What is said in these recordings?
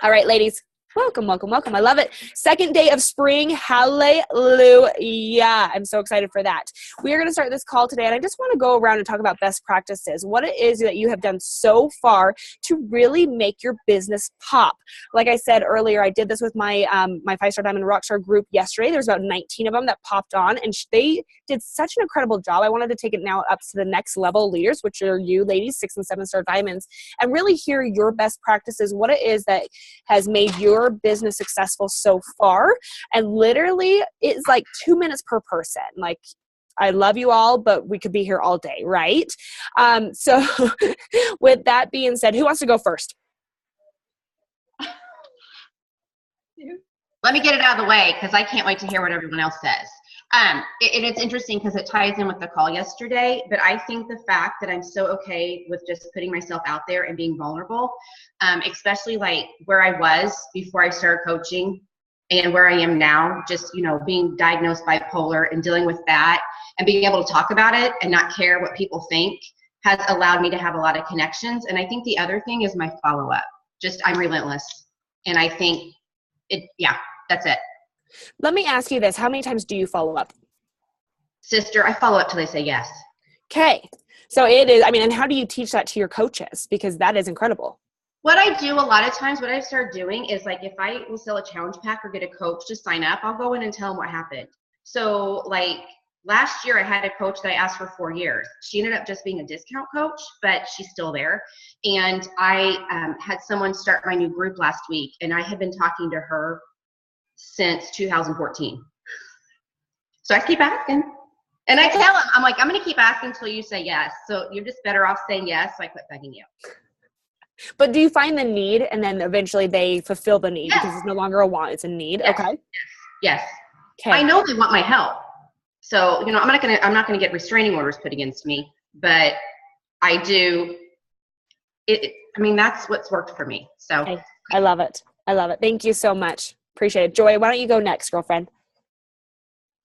All right, ladies. Welcome, welcome, welcome. I love it. Second day of spring. Hallelujah. I'm so excited for that. We are going to start this call today, and I just want to go around and talk about best practices, what it is that you have done so far to really make your business pop. Like I said earlier, I did this with my my 5-star Diamond Rockstar group yesterday. There's about 19 of them that popped on, and they did such an incredible job. I wanted to take it now up to the next level leaders, which are you ladies, 6 and 7-star Diamonds, and really hear your best practices, what it is that has made your business successful so far. And literally it's like 2 minutes per person. Like, I love you all, but we could be here all day, right? So with that being said, who wants to go first? Let me get it out of the way because I can't wait to hear what everyone else says. It's interesting because it ties in with the call yesterday, but I think the fact that I'm so okay with just putting myself out there and being vulnerable, especially like where I was before I started coaching and where I am now, just, being diagnosed bipolar and dealing with that and being able to talk about it and not care what people think has allowed me to have a lot of connections. And I think the other thing is my follow-up. Just, I'm relentless. And I think that's it. Let me ask you this. How many times do you follow up? Sister, I follow up till they say yes. Okay. So it is, and how do you teach that to your coaches? Because that is incredible. What I do a lot of times, what I start doing is like, if I will sell a challenge pack or get a coach to sign up, I'll go in and tell them what happened. So like last year I had a coach that I asked for 4 years. She ended up just being a discount coach, but she's still there. And I had someone start my new group last week, and I had been talking to her since 2014. So I keep asking. And I tell them, I'm like, I'm going to keep asking until you say yes. So you're just better off saying yes. So I quit begging you. But do you find the need and then eventually they fulfill the need? Yes. Because it's no longer a want, it's a need? Yes. Okay. Yes. Okay. I know they want my help. So, I'm not going to get restraining orders put against me, but I do. That's what's worked for me. So okay. I love it. I love it. Thank you so much. Appreciate it. Joy, why don't you go next, girlfriend?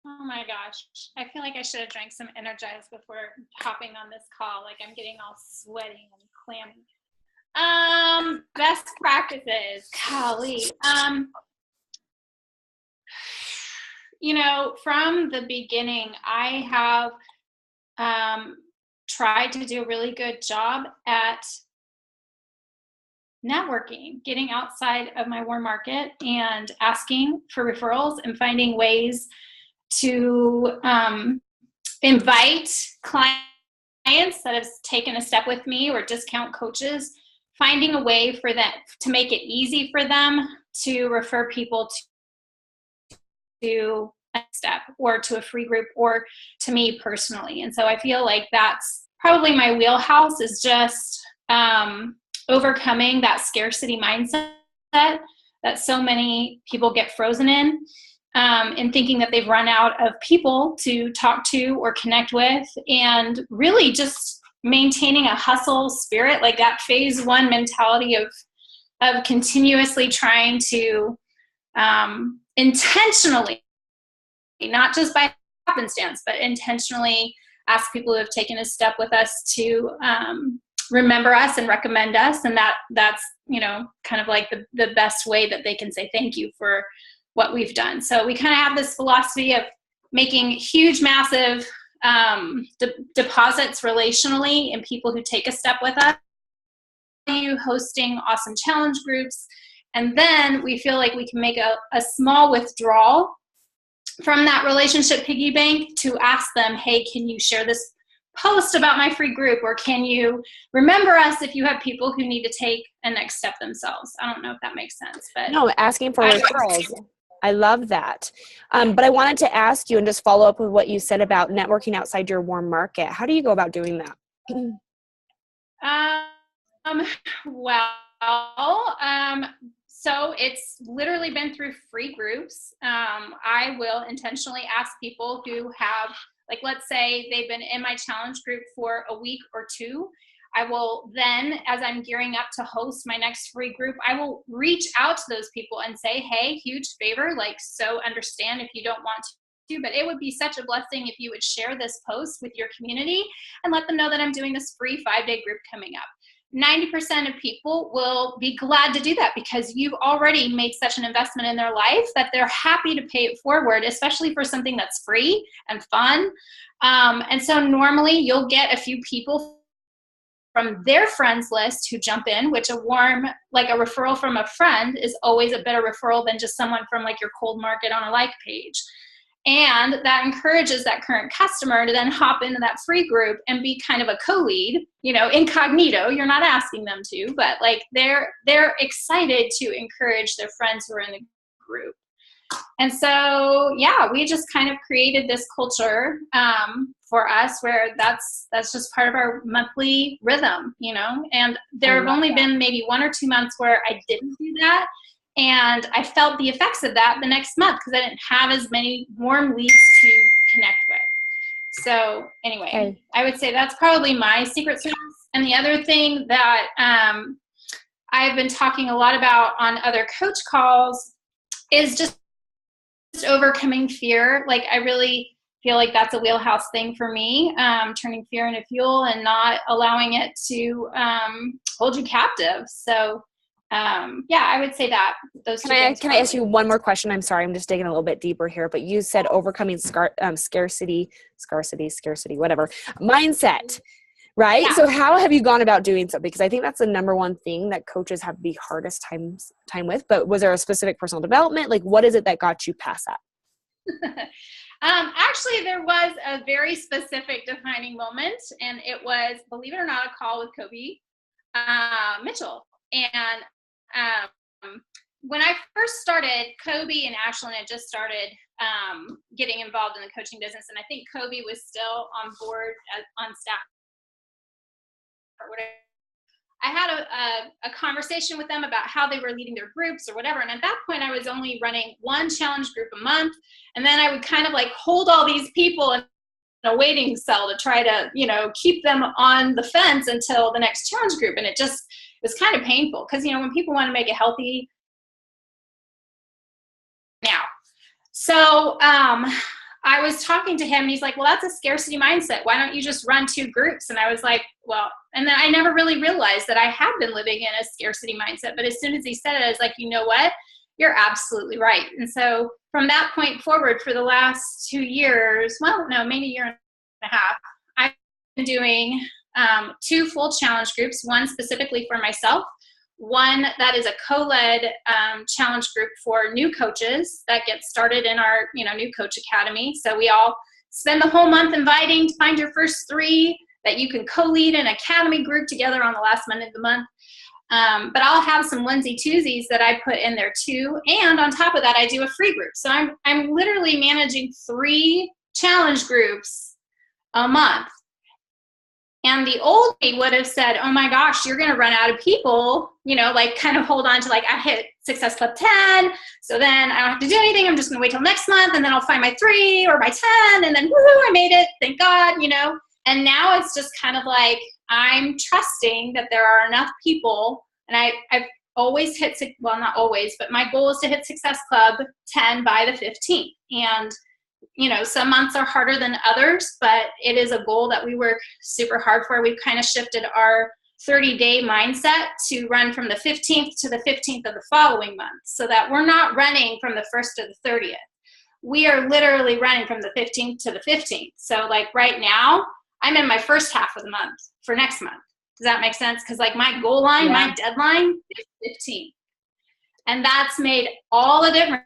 Oh my gosh. I feel like I should have drank some Energize before hopping on this call. Like I'm getting all sweaty and clammy. Best practices. Golly. From the beginning, I have tried to do a really good job at networking, getting outside of my warm market and asking for referrals and finding ways to invite clients that have taken a step with me or discount coaches, finding a way for that to make it easy for them to refer people to a step or to a free group or to me personally. And so I feel like that's probably my wheelhouse, is just overcoming that scarcity mindset that so many people get frozen in, and thinking that they've run out of people to talk to or connect with, and really just maintaining a hustle spirit, like that phase 1 mentality of continuously trying to intentionally, not just by happenstance, but intentionally ask people who have taken a step with us to remember us and recommend us. And that's, kind of like the best way that they can say thank you for what we've done. So we kind of have this philosophy of making huge, massive deposits relationally in people who take a step with us, hosting awesome challenge groups. And then we feel like we can make a small withdrawal from that relationship piggy bank to ask them, hey, can you share this post about my free group? Or can you remember us if you have people who need to take a next step themselves? I don't know if that makes sense. But no, asking for referrals. I love that. But I wanted to ask you and just follow up with what you said about networking outside your warm market. How do you go about doing that? So it's literally been through free groups. I will intentionally ask people who have, like, let's say they've been in my challenge group for a week or two. I will then, as I'm gearing up to host my next free group, I will reach out to those people and say, hey, huge favor, so understand if you don't want to, but it would be such a blessing if you would share this post with your community and let them know that I'm doing this free 5-day group coming up. 90% of people will be glad to do that because you've already made such an investment in their life that they're happy to pay it forward, especially for something that's free and fun. And so normally you'll get a few people from their friends list who jump in, which a referral from a friend is always a better referral than just someone from like your cold market on a like page. And that encourages that current customer to then hop into that free group and be kind of a co-lead, incognito. You're not asking them to, but like they're excited to encourage their friends who are in the group. And so, yeah, we just kind of created this culture for us where that's just part of our monthly rhythm, and there have only been maybe 1 or 2 months where I didn't do that. And I felt the effects of that the next month because I didn't have as many warm leads to connect with. So anyway, I would say that's probably my secret sauce. And the other thing that I've been talking a lot about on other coach calls is just overcoming fear. Like I really feel like that's a wheelhouse thing for me, turning fear into fuel and not allowing it to hold you captive. So I would say that those Can I ask you one more question? I'm sorry, I'm just digging a little bit deeper here, but you said overcoming scarcity, whatever, mindset, right? Yeah. So how have you gone about doing so? Because I think that's the number one thing that coaches have the hardest time with, but was there a specific personal development? Like what is it that got you past that? Actually, there was a very specific defining moment, and it was, believe it or not, a call with Kobe Mitchell. And when I first started, Kobe and Ashlyn had just started getting involved in the coaching business, and I think Kobe was still on board on staff or whatever. I had a conversation with them about how they were leading their groups or whatever, and at that point I was only running one challenge group a month, and then I would kind of like hold all these people in a waiting cell to try to keep them on the fence until the next challenge group, and it was kind of painful because when people want to make a healthy now. So I was talking to him and he's like, well, that's a scarcity mindset. Why don't you just run 2 groups? And I was like, well, and then I never really realized that I had been living in a scarcity mindset. But as soon as he said it, I was like, you know what? You're absolutely right. And so from that point forward, for the last 2 years, well, no, maybe a year and a half, I've been doing 2 full challenge groups, one specifically for myself, one that is a co-led challenge group for new coaches that gets started in our new coach academy. So we all spend the whole month inviting to find your first 3 that you can co-lead an academy group together on the last Monday of the month. But I'll have some onesie-twosies that I put in there too. And on top of that, I do a free group. So I'm literally managing 3 challenge groups a month. And the old me would have said, oh my gosh, you're going to run out of people, like kind of hold on to like, I hit Success Club 10. So then I don't have to do anything. I'm just going to wait till next month. And then I'll find my 3 or my 10. And then woohoo, I made it. Thank God, And now it's just kind of like, I'm trusting that there are enough people. And I've always hit, well, not always, but my goal is to hit Success Club 10 by the 15th. And some months are harder than others, but it is a goal that we work super hard for. We've kind of shifted our 30-day mindset to run from the 15th to the 15th of the following month so that we're not running from the 1st to the 30th. We are literally running from the 15th to the 15th. So like right now, I'm in my first half of the month for next month. Does that make sense? Because like my goal line, my deadline is 15. And that's made all the difference.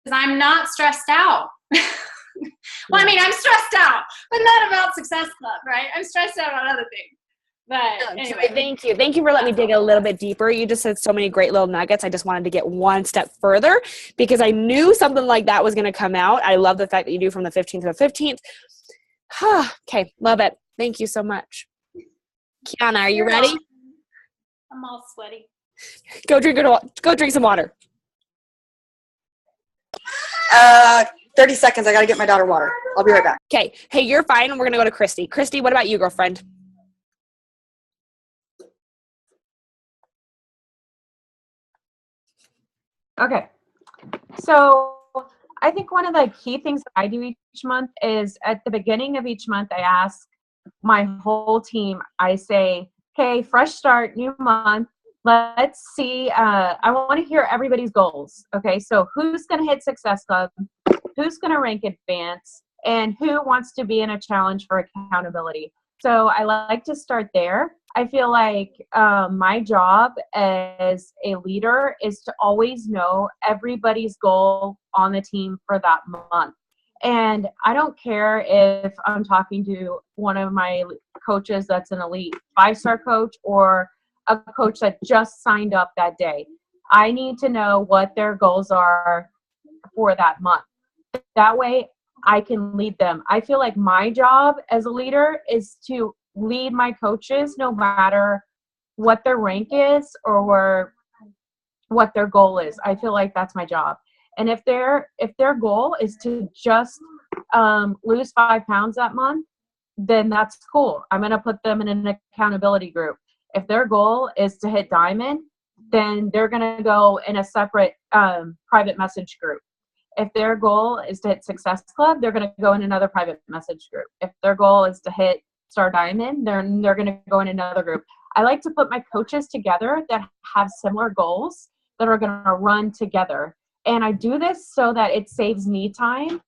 Because I'm not stressed out. Well, I mean, I'm stressed out, but not about Success Club, right? I'm stressed out on other things. But anyway. Thank you. Thank you for letting me dig a little bit deeper. You just said so many great little nuggets. I just wanted to get one step further because I knew something like that was going to come out. I love the fact that you do from the 15th to the 15th. Okay. Love it. Thank you so much. Kiana, are you ready? I'm all sweaty. Go drink some water. 30 seconds. I got to get my daughter water. I'll be right back. Okay. Hey, you're fine. We're going to go to Christy. Christy, what about you, girlfriend? Okay. So I think one of the key things that I do each month is at the beginning of each month, I ask my whole team, I say, okay, fresh start, new month. Let's see. I want to hear everybody's goals. Okay, so who's going to hit Success Club? Who's going to rank advance? And who wants to be in a challenge for accountability? So I like to start there. I feel like my job as a leader is to always know everybody's goal on the team for that month. And I don't care if I'm talking to one of my coaches that's an elite 5-star coach or a coach that just signed up that day. I need to know what their goals are for that month. That way I can lead them. I feel like my job as a leader is to lead my coaches no matter what their rank is or what their goal is. I feel like that's my job. And if their goal is to just lose 5 pounds that month, then that's cool. I'm going to put them in an accountability group. If their goal is to hit diamond, then they're going to go in a separate private message group. If their goal is to hit Success Club, they're going to go in another private message group. If their goal is to hit Star Diamond, they're going to go in another group. I like to put my coaches together that have similar goals that are going to run together. And I do this so that it saves me time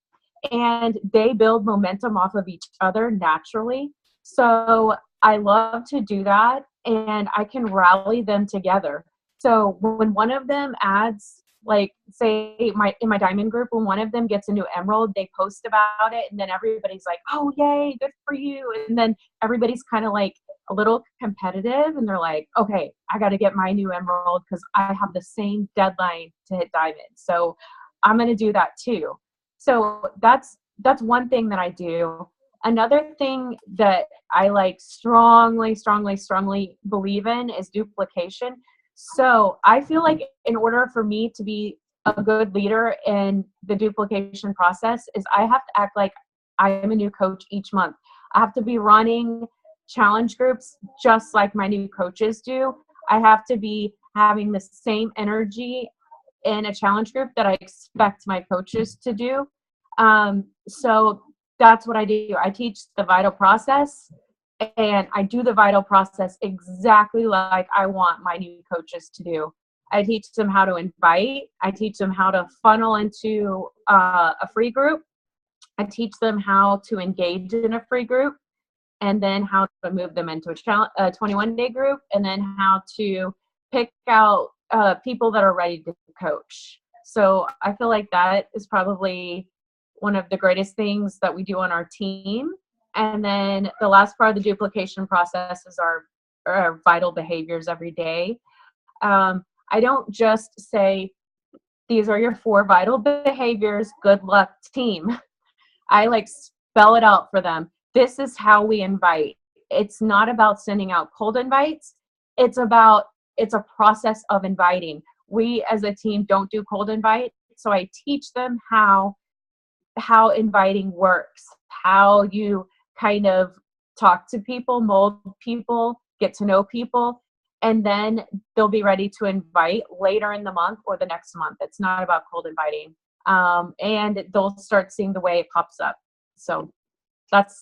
and they build momentum off of each other naturally. So I love to do that and I can rally them together. So when one of them adds, like say in my diamond group, when one of them gets a new emerald, they post about it and then everybody's like, oh yay, good for you. And then everybody's kind of like a little competitive and they're like, okay, I got to get my new emerald because I have the same deadline to hit diamond. So I'm going to do that too. So that's one thing that I do. Another thing that I like strongly believe in is duplication. So I feel like in order for me to be a good leader in the duplication process is I have to act like I am a new coach each month. I have to be running challenge groups just like my new coaches do. I have to be having the same energy in a challenge group that I expect my coaches to do. So that's what I do. I teach the vital process and I do the vital process exactly like I want my new coaches to do. I teach them how to invite. I teach them how to funnel into a free group. I teach them how to engage in a free group and then how to move them into a 21-day group and then how to pick out people that are ready to coach. So I feel like that is probably one of the greatest things that we do on our team. And then the last part of the duplication process is our vital behaviors every day. I don't just say, these are your 4 vital behaviors, good luck team. I like spell it out for them. This is how we invite. It's not about sending out cold invites. It's a process of inviting. We as a team don't do cold invites. So I teach them how inviting works, how you kind of talk to people, mold people, get to know people, and then they'll be ready to invite later in the month or the next month. It's not about cold inviting. And they'll start seeing the way it pops up. So that's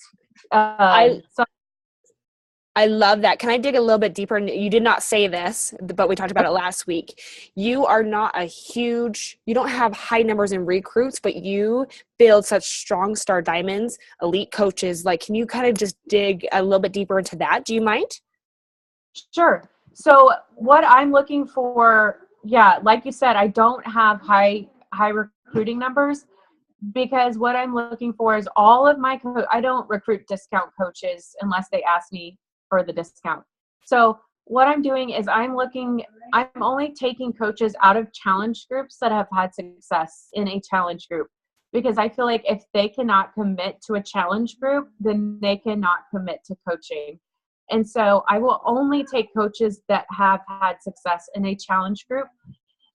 I love that. Can I dig a little bit deeper? You did not say this, but we talked about it last week. You are not you don't have high numbers in recruits, but you build such strong Star Diamonds, elite coaches. Like, can you kind of just dig a little bit deeper into that? Do you mind? Sure. So what I'm looking for, yeah, like you said, I don't have high recruiting numbers because what I'm looking for is all of my I don't recruit discount coaches unless they ask me for the discount. So what I'm doing is I'm only taking coaches out of challenge groups that have had success in a challenge group, because I feel like if they cannot commit to a challenge group, then they cannot commit to coaching. And so I will only take coaches that have had success in a challenge group.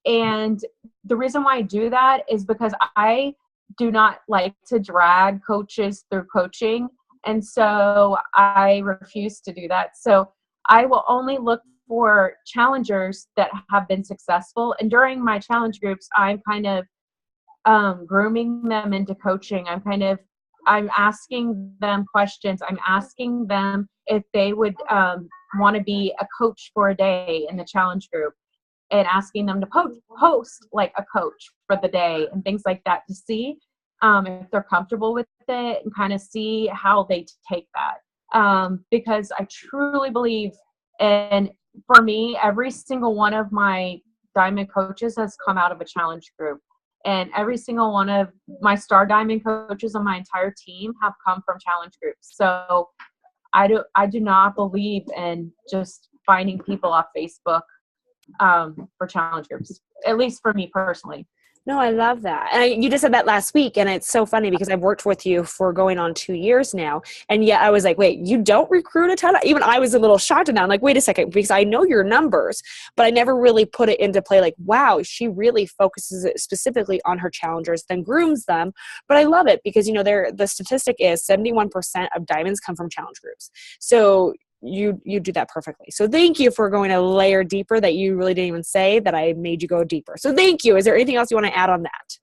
And the reason why I do that is because I do not like to drag coaches through coaching. And so I refuse to do that. So I will only look for challengers that have been successful. And during my challenge groups, I'm kind of grooming them into coaching. I'm kind of I'm asking them questions. I'm asking them if they would want to be a coach for a day in the challenge group, and asking them to post like a coach for the day and things like that to see if they're comfortable with it and kind of see how they take that. Because I truly believe, and for me, every single one of my diamond coaches has come out of a challenge group. And every single one of my star diamond coaches on my entire team have come from challenge groups. So I do not believe in just finding people off Facebook for challenge groups, at least for me personally. No, I love that. And you just said that last week, and it's so funny because I've worked with you for going on 2 years now. And yet I was like, wait, you don't recruit a ton? Even I was a little shocked at that. I'm like, wait a second, because I know your numbers, but I never really put it into play. Like, wow, she really focuses it specifically on her challengers, then grooms them. But I love it because, the statistic is 71% of diamonds come from challenge groups. So you do that perfectly. So thank you for going a layer deeper that you really didn't even say that I made you go deeper. So thank you. Is there anything else you want to add on that?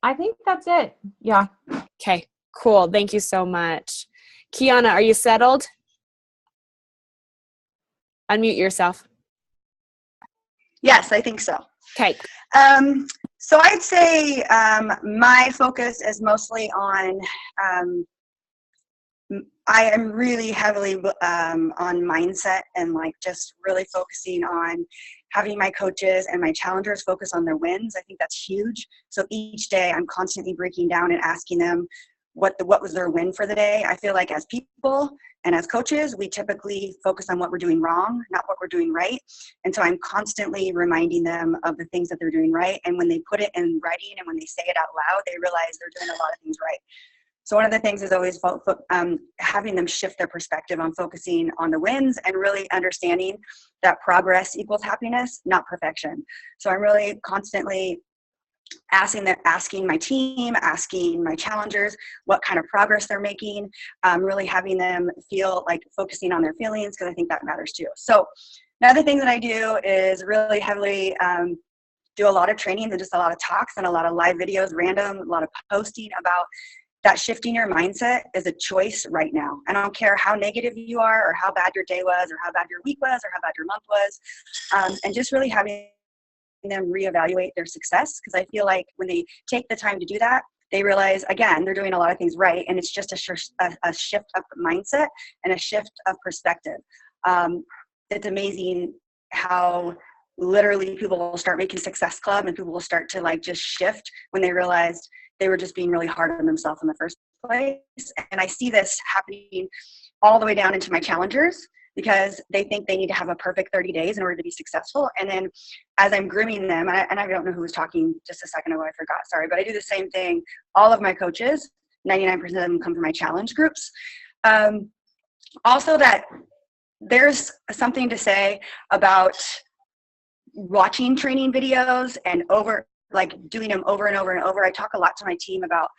I think that's it. Yeah. Okay, cool. Thank you so much. Kiana, are you settled? Unmute yourself. Yes, I think so. Okay. So I'd say my focus is mostly on I am really heavily on mindset and like just really focusing on having my coaches and my challengers focus on their wins. I think that's huge. So each day I'm constantly breaking down and asking them what was their win for the day. I feel like as people and as coaches, we typically focus on what we're doing wrong, not what we're doing right. And so I'm constantly reminding them of the things that they're doing right. And when they put it in writing and when they say it out loud, they realize they're doing a lot of things right. So one of the things is always having them shift their perspective on focusing on the wins and really understanding that progress equals happiness, not perfection. So I'm really constantly asking my team, asking my challengers what kind of progress they're making, really having them feel like focusing on their feelings, because I think that matters too. So another thing that I do is really heavily do a lot of trainings and just a lot of talks and a lot of live videos, a lot of posting about that shifting your mindset is a choice right now. And I don't care how negative you are or how bad your day was or how bad your week was or how bad your month was. And just really having them reevaluate their success. Because I feel like when they take the time to do that, they realize, again, they're doing a lot of things right. And it's just a shift of mindset and a shift of perspective. It's amazing how literally people will start making Success Club and people will start to like just shift when they realized they were just being really hard on themselves in the first place. And I see this happening all the way down into my challengers because they think they need to have a perfect 30 days in order to be successful. And then as I'm grooming them, and I don't know who was talking just a second ago, I forgot, sorry, but I do the same thing. All of my coaches, 99% of them come from my challenge groups. Also that there's something to say about watching training videos and doing them over and over and over. I talk a lot to my team about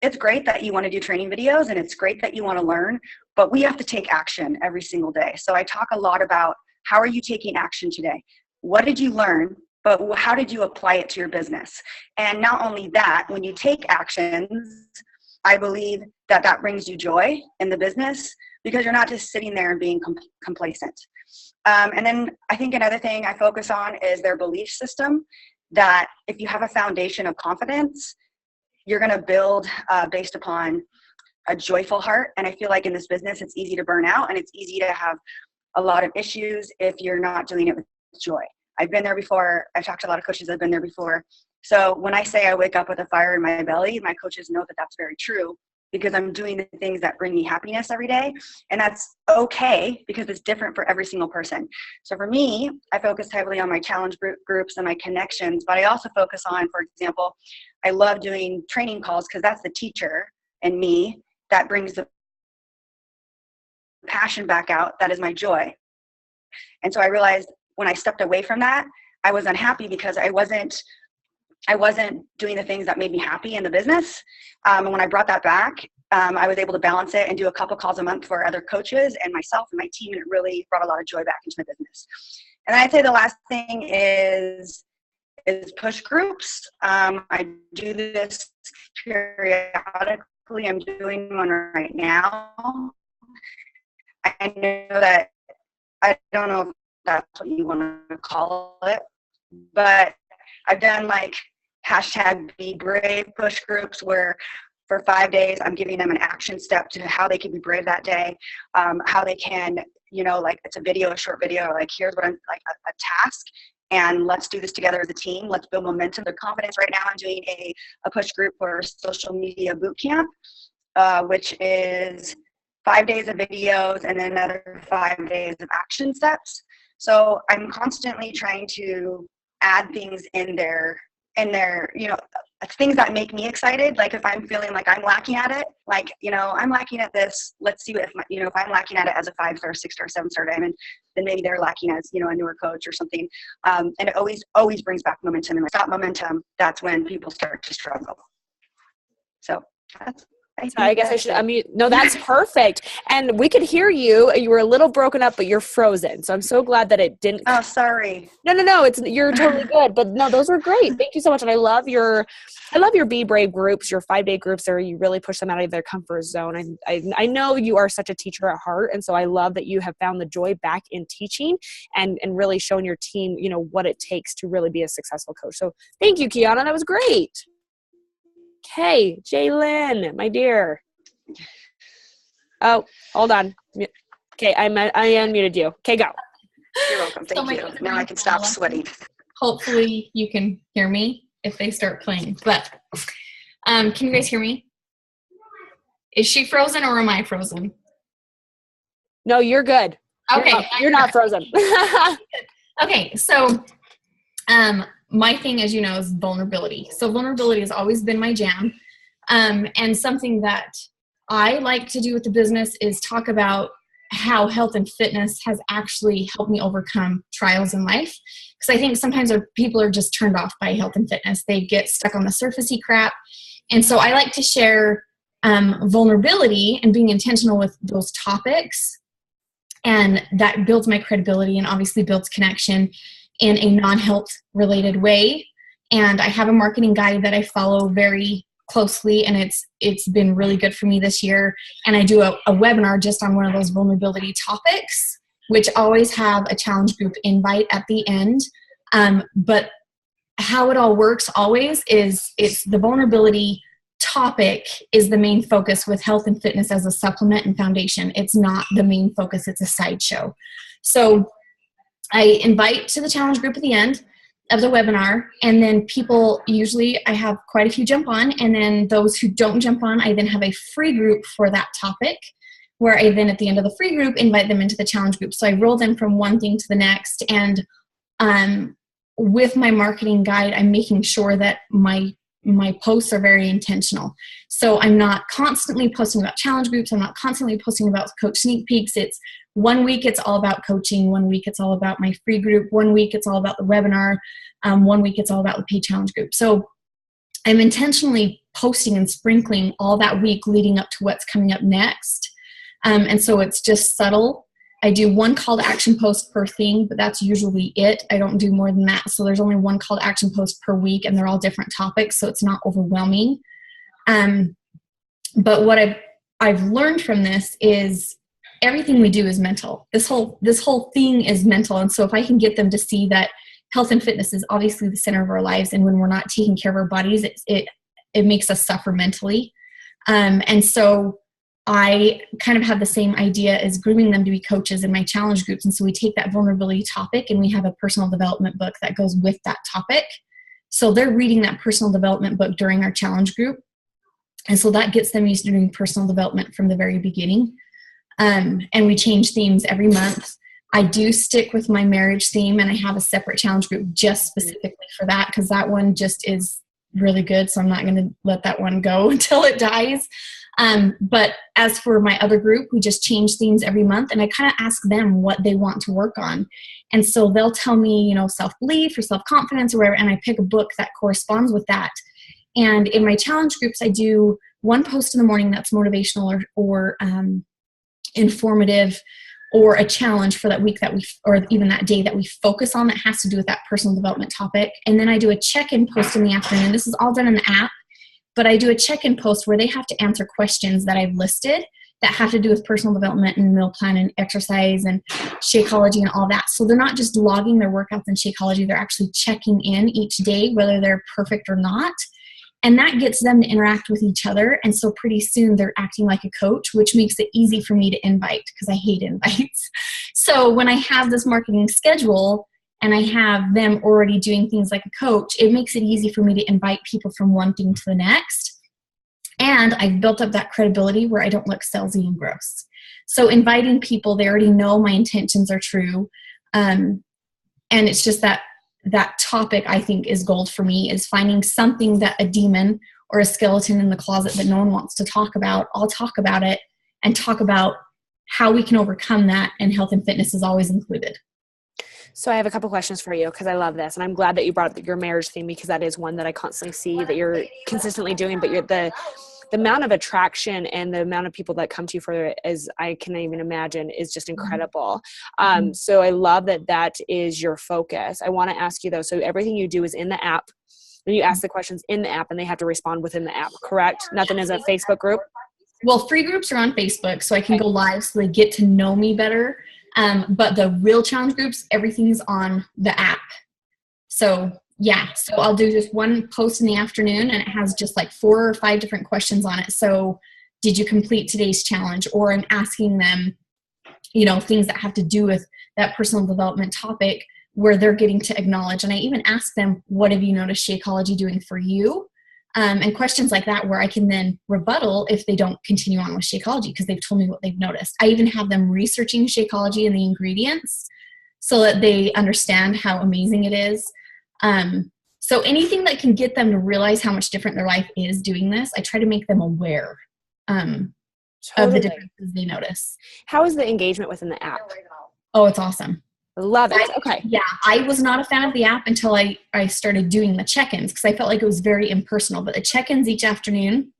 it's great that you want to do training videos and it's great that you want to learn, but we have to take action every single day. So I talk a lot about how are you taking action today? What did you learn? But how did you apply it to your business? And not only that, when you take actions, I believe that brings you joy in the business because you're not just sitting there and being complacent. And then I think another thing I focus on is their belief system, that if you have a foundation of confidence, you're going to build based upon a joyful heart. And I feel like in this business, it's easy to burn out and it's easy to have a lot of issues if you're not doing it with joy. I've been there before. I've talked to a lot of coaches that have been there before. So when I say I wake up with a fire in my belly, my coaches know that that's very true because I'm doing the things that bring me happiness every day. And that's okay because it's different for every single person. So for me, I focus heavily on my challenge groups and my connections, but I also focus on, for example, I love doing training calls because that's the teacher in me that brings the passion back out. That is my joy. And so I realized when I stepped away from that, I was unhappy because I wasn't doing the things that made me happy in the business. And when I brought that back, I was able to balance it and do a couple calls a month for other coaches and myself and my team. And it really brought a lot of joy back into the business. And I'd say the last thing is push groups. I do this periodically I'm doing one right now. I know that, I don't know if that's what you want to call it, but I've done like hashtag Be Brave push groups where for 5 days I'm giving them an action step to how they can be brave that day, how they can, like it's a short video, like here's what I'm like a task, and let's do this together as a team. Let's build momentum, their confidence. Right now I'm doing a push group for social media boot camp, which is 5 days of videos and then another 5 days of action steps. So I'm constantly trying to add things in there, things that make me excited. Like if I'm feeling like I'm lacking at it, like, I'm lacking at this, let's see if if I'm lacking at it as a 5-star, 6-star, 7-star diamond, then maybe they're lacking as, a newer coach or something. And it always brings back momentum. And when I stop momentum, that's when people start to struggle. So I guess I should unmute. No, that's perfect. And we could hear you. You were a little broken up, but you're frozen. So I'm so glad that it didn't. Oh, sorry. No. You're totally good. But no, those were great. Thank you so much. And I love your Be Brave groups, your 5-day groups where you really push them out of their comfort zone. I know you are such a teacher at heart. And so I love that you have found the joy back in teaching and really showing your team, what it takes to really be a successful coach. So thank you, Kiana. That was great. Okay, Jaylyn, my dear. Oh, hold on. Okay, I unmuted you. Okay, go. You're welcome. Thank you. Now I can stop sweating. Hopefully you can hear me if they start playing. But can you guys hear me? Is she frozen or am I frozen? No, you're good. Okay. You're not frozen. Okay, so my thing, as you know, is vulnerability. So vulnerability has always been my jam. And something that I like to do with the business is talk about how health and fitness has actually helped me overcome trials in life. Because I think sometimes people are just turned off by health and fitness. They get stuck on the surfacey crap. And so I like to share vulnerability and being intentional with those topics. And that builds my credibility and obviously builds connection in a non-health related way. And I have a marketing guide that I follow very closely, and it's been really good for me this year. And I do a webinar just on one of those vulnerability topics, which always have a challenge group invite at the end. But how it all works always is it's the vulnerability topic is the main focus with health and fitness as a supplement and foundation. It's not the main focus, it's a sideshow. So I invite to the challenge group at the end of the webinar, and then people, usually I have quite a few jump on, and then those who don't jump on, I then have a free group for that topic, where I then at the end of the free group invite them into the challenge group. So I roll them from one thing to the next, and with my marketing guide, I'm making sure that my posts are very intentional. So I'm not constantly posting about challenge groups. I'm not constantly posting about coach sneak peeks. It's 1 week it's all about coaching. 1 week it's all about my free group. 1 week it's all about the webinar. 1 week it's all about the paid challenge group. So I'm intentionally posting and sprinkling all that week leading up to what's coming up next. And so it's just subtle. I do 1 call to action post per thing, but that's usually it. I don't do more than that. So there's only 1 call to action post per week, and they're all different topics, so it's not overwhelming. But what I've learned from this is everything we do is mental. This whole thing is mental. And so if I can get them to see that health and fitness is obviously the center of our lives, and when we're not taking care of our bodies, it makes us suffer mentally. And so I kind of have the same idea as grooming them to be coaches in my challenge groups. And so we take that vulnerability topic and we have a personal development book that goes with that topic. So they're reading that personal development book during our challenge group. And so that gets them used to doing personal development from the very beginning. And we change themes every month. I do stick with my marriage theme, and I have a separate challenge group just specifically for that, because that one just is really good. So I'm not going to let that one go until it dies. But as for my other group, we just change themes every month, and I kind of ask them what they want to work on. And so they'll tell me, self-belief or self-confidence or whatever, and I pick a book that corresponds with that. And in my challenge groups, I do 1 post in the morning that's motivational or informative, or a challenge for that week or even that day that we focus on that has to do with that personal development topic. And then I do a check-in post in the afternoon. This is all done in the app. but I do a check-in post where they have to answer questions that I've listed that have to do with personal development and meal plan and exercise and Shakeology and all that. So they're not just logging their workouts in Shakeology, they're actually checking in each day, whether they're perfect or not. And that gets them to interact with each other. And so pretty soon they're acting like a coach, which makes it easy for me to invite because I hate invites. So when I have this marketing schedule and I have them already doing things like a coach, it makes it easy for me to invite people from one thing to the next. And I've built up that credibility where I don't look salesy and gross. So inviting people, they already know my intentions are true. And it's just that topic I think is gold for me, is finding something that a demon or a skeleton in the closet that no one wants to talk about. I'll talk about it and talk about how we can overcome that, and health and fitness is always included. So I have a couple questions for you because I love this, and I'm glad that you brought up your marriage theme because that is one that I constantly see that you're consistently doing, but you're the amount of attraction and the amount of people that come to you for it, as I can even imagine, is just incredible. So I love that is your focus. I want to ask you though, so everything you do is in the app, and you ask the questions in the app and they have to respond within the app, correct? Nothing is a Facebook group? Well, free groups are on Facebook, so I can go live so they get to know me better. But the real challenge groups, everything's on the app. So yeah, so I'll do just one post in the afternoon and it has just like 4 or 5 different questions on it. So did you complete today's challenge? Or I'm asking them, things that have to do with that personal development topic where they're getting to acknowledge. And I even ask them, what have you noticed Shakeology doing for you? And questions like that where I can then rebuttal if they don't continue on with Shakeology because they've told me what they've noticed. I even have them researching Shakeology and the ingredients so that they understand how amazing it is. So anything that can get them to realize how much different their life is doing this, I try to make them aware of the differences they notice. How is the engagement within the app? Oh, it's awesome. Love it. Okay. Yeah, I was not a fan of the app until I started doing the check-ins because I felt like it was very impersonal. But the check-ins each afternoon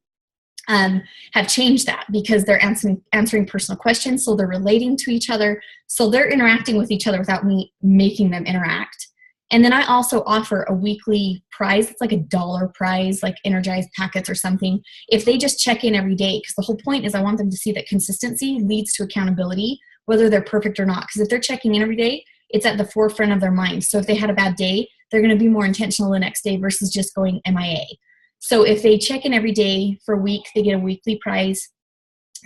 have changed that because they're answering personal questions, so they're relating to each other, so they're interacting with each other without me making them interact. And then I also offer a weekly prize. It's like $1 prize, like energized packets or something, if they just check in every day. Because the whole point is I want them to see that consistency leads to accountability, whether they're perfect or not. Because if they're checking in every day, it's at the forefront of their mind. So if they had a bad day, they're going to be more intentional the next day versus just going MIA. So if they check in every day for a week, they get a weekly prize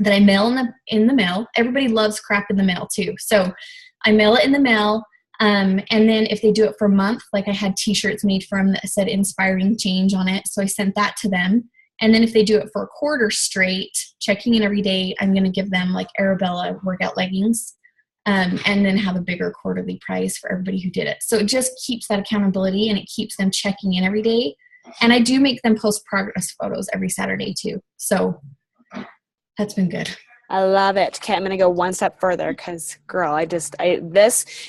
that I mail in the mail. Everybody loves crap in the mail too. So I mail it in the mail. And then if they do it for a month, like I had t-shirts made for them that said inspiring change on it. So I sent that to them. And then if they do it for a quarter straight, checking in every day, I'm going to give them like Arabella workout leggings, and then have a bigger quarterly prize for everybody who did it. So it just keeps that accountability and it keeps them checking in every day. And I do make them post progress photos every Saturday too. So that's been good. I love it. Okay, I'm going to go one step further because, girl,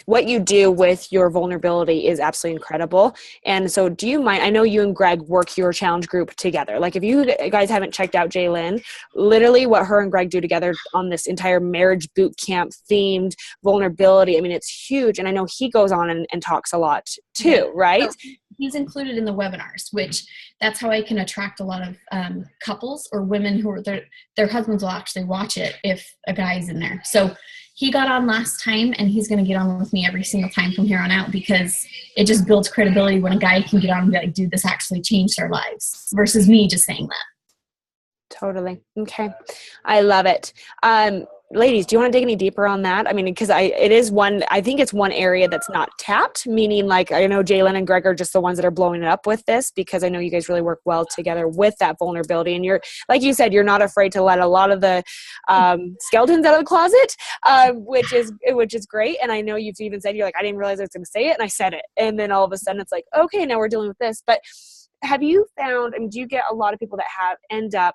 what you do with your vulnerability is absolutely incredible. And so do you mind, I know you and Greg work your challenge group together. Like if you guys haven't checked out Jaylyn, literally what her and Greg do together on this entire marriage boot camp themed vulnerability, I mean, it's huge. And I know he goes on and talks a lot too, right? So he's included in the webinars, which that's how I can attract a lot of couples or women who are their husbands will actually watch it if a guy's in there. So he got on last time and he's going to get on with me every single time from here on out because it just builds credibility when a guy can get on and be like, dude, this actually changed our lives versus me just saying that. Totally. Okay. I love it. Ladies, do you want to dig any deeper on that? I mean, because I think it's one area that's not tapped, meaning like I know Jaylyn and Greg are just the ones that are blowing it up with this because I know you guys really work well together with that vulnerability. And you're, like you said, you're not afraid to let a lot of the skeletons out of the closet, which is great. And I know you've even said, you're like, I didn't realize I was going to say it. And I said it. And then all of a sudden it's like, okay, now we're dealing with this. But have you found, do you get a lot of people that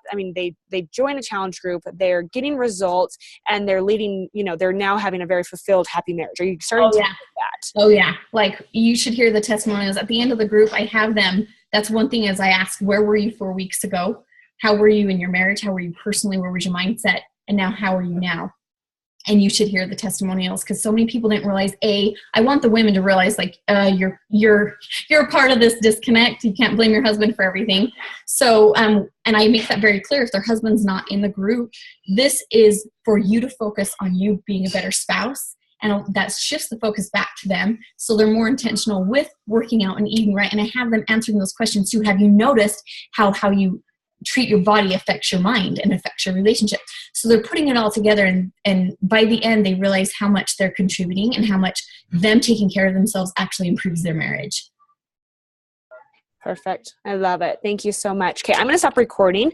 they join a challenge group, they're getting results and they're leading, they're now having a very fulfilled, happy marriage? Are you starting to get that? Oh yeah. Like you should hear the testimonials at the end of the group. I have them. That's one thing is I ask, where were you 4 weeks ago? How were you in your marriage? How were you personally? Where was your mindset? And now how are you now? and you should hear the testimonials, because so many people didn't realize, I want the women to realize, like, you're a part of this disconnect. You can't blame your husband for everything. So and I make that very clear. If their husband's not in the group, this is for you to focus on you being a better spouse, and that shifts the focus back to them, so they're more intentional with working out and eating right. And I have them answering those questions too. Have you noticed how you treat your body affects your mind and affects your relationship? So they're putting it all together, and by the end they realize how much they're contributing and how much them taking care of themselves actually improves their marriage. Perfect. I love it. Thank you so much. Okay, I'm going to stop recording.